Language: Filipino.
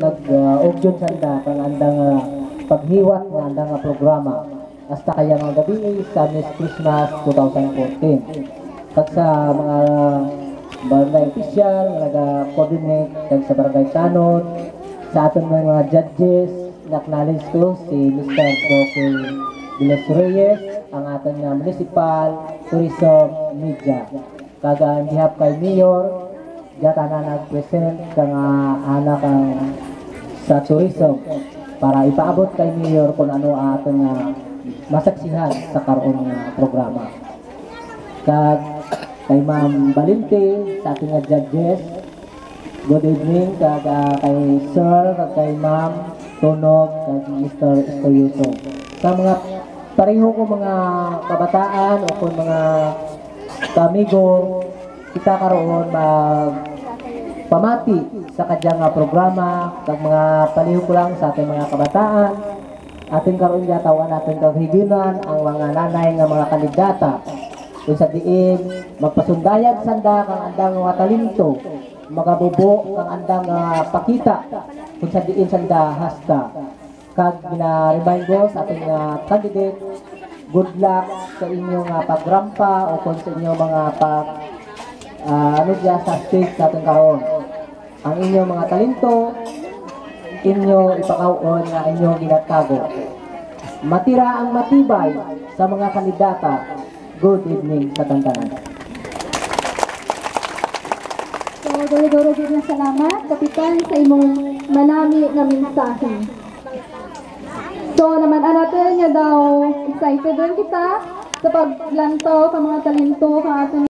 nag-auction sanda kang andang paghiwat ng andang programa hasta kaya mga gabi sa Miss Christmas 2014. Kag sa mga barangay official naga-coordinate kag sa barangay tanod sa aton mga judges na-acknowledge ko si Mr. Roque de los Reyes ang aton nga municipal tourism media kag ang behalf kay Mayor data na nag-present kang anak ang sa tourism para ipaabot kay Mayor kung ano aton nga masaksihan sa karon nga programa. Kag kay Ma'am Valente sa ating nga judges, good evening kag kay Sir kag kay Ma'am Tunog kag Mr. Estoyoso. Sa mga pareho ko mga kabataan o kung mga kamigo, kita karoon pamati sa kadyang programa kag mga paliho ko lang sa ating mga kabataan ating karoon yatawan natin kag higunan ang mga nanay nga mga kandidata kung sa diin magpasundayag sanda kang andang mga talento magabubo kang andang pakita kung sa diin sanda hasta kag gina-remind ko sa ating candidate good luck sa inyong pagrampa o kung sa inyong mga ano diya sa stage sa ating karon ang inyong mga talento inyo ipakawon na inyong ginatago matira ang matibay sa mga kandidata. Good evening sa tantanan. So, duro-duro din na salamat, Kapitan, sa imong manami na mensahe. So, naman natin niya daw, excited din kita sa paglantaw sa mga talento ka atin